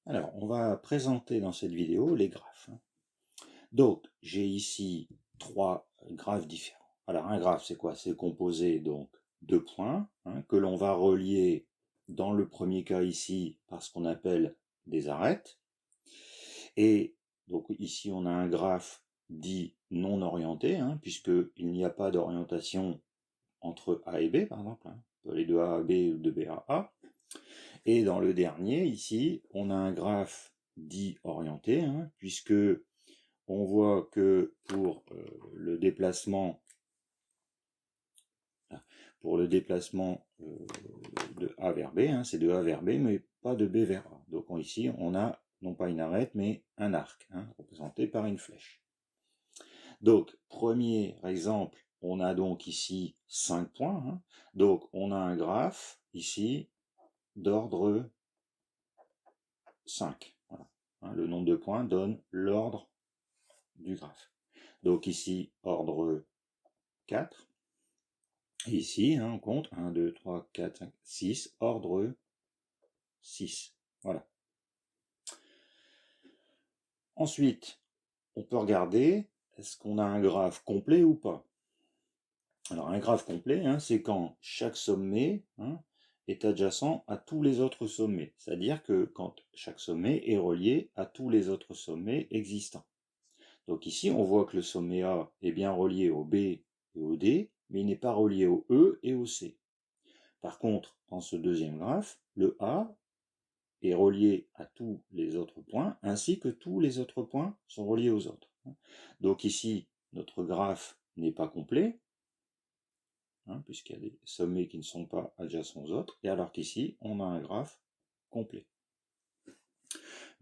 Alors, on va présenter dans cette vidéo les graphes. Donc, j'ai ici 3 graphes différents. Alors, un graphe, c'est quoi? C'est composé donc de points que l'on va relier dans le premier cas ici par ce qu'on appelle des arêtes. Et donc ici, on a un graphe dit non orienté, puisqu'il n'y a pas d'orientation entre A et B, par exemple. On peut aller de A à B ou de B à A. Et dans le dernier, ici, on a un graphe dit orienté, puisque on voit que pour le déplacement de A vers B, c'est de A vers B, mais pas de B vers A. Donc ici, on a non pas une arête, mais un arc, représenté par une flèche. Donc, premier exemple, on a donc ici 5 points. Donc, on a un graphe ici d'ordre 5. Voilà. Le nombre de points donne l'ordre du graphe. Donc ici, ordre 4. Et ici, on compte 1, 2, 3, 4, 5, 6, ordre 6. Voilà. Ensuite, on peut regarder, est-ce qu'on a un graphe complet ou pas? Alors, un graphe complet, c'est quand chaque sommet est adjacent à tous les autres sommets. C'est-à-dire que quand chaque sommet est relié à tous les autres sommets existants. Donc ici, on voit que le sommet A est bien relié au B et au D, mais il n'est pas relié au E et au C. Par contre, dans ce deuxième graphe, le A est relié à tous les autres points, ainsi que tous les autres points sont reliés aux autres. Donc ici, notre graphe n'est pas complet, puisqu'il y a des sommets qui ne sont pas adjacents aux autres, et alors qu'ici, on a un graphe complet.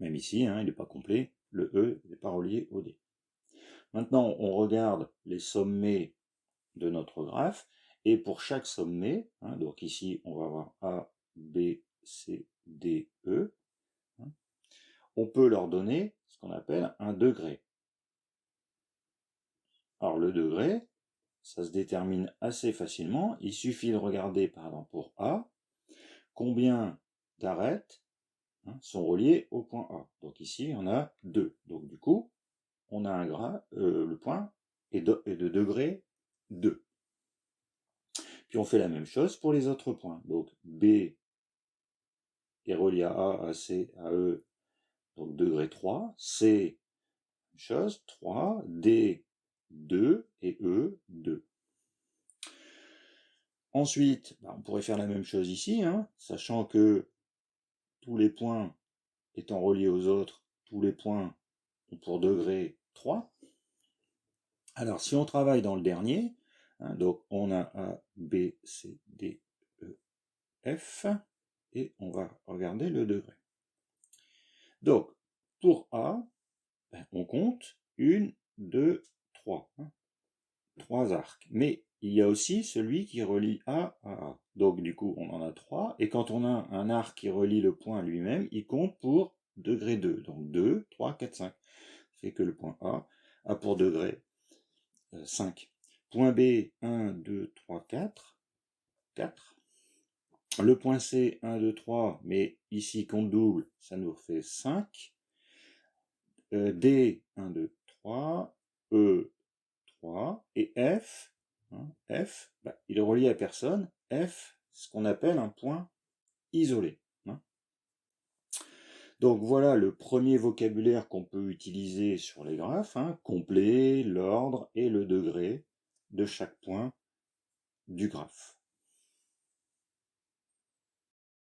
Même ici, il n'est pas complet, le E n'est pas relié au D. Maintenant, on regarde les sommets de notre graphe, et pour chaque sommet, donc ici on va avoir A, B, C, D, E, on peut leur donner ce qu'on appelle un degré. Alors le degré, ça se détermine assez facilement, il suffit de regarder par exemple pour A, combien d'arêtes sont reliées au point A. Donc ici on a 2, donc du coup on a le point est de degré 2. Puis on fait la même chose pour les autres points. Donc B est relié à A, à C, à E, donc degré 3. C, même chose, 3. D, 2. Et E, 2. Ensuite, on pourrait faire la même chose ici, sachant que tous les points étant reliés aux autres, tous les points ont pour degré 3. Alors, si on travaille dans le dernier, donc on a A, B, C, D, E, F, et on va regarder le degré. Donc, pour A, on compte 1, 2, 3. 3 arcs. Mais il y a aussi celui qui relie A à A. Donc, du coup, on en a 3. Et quand on a un arc qui relie le point lui-même, il compte pour degré 2. Donc, 2, 3, 4, 5. Ça fait que le point A a pour degré 5. Point B, 1, 2, 3, 4. 4. Le point C, 1, 2, 3. Mais ici, compte double, ça nous fait 5. D, 1, 2, 3. E, 3. Et F, F, il est relié à personne. F, c'est ce qu'on appelle un point isolé. Donc voilà le premier vocabulaire qu'on peut utiliser sur les graphes, complet, l'ordre et le degré de chaque point du graphe.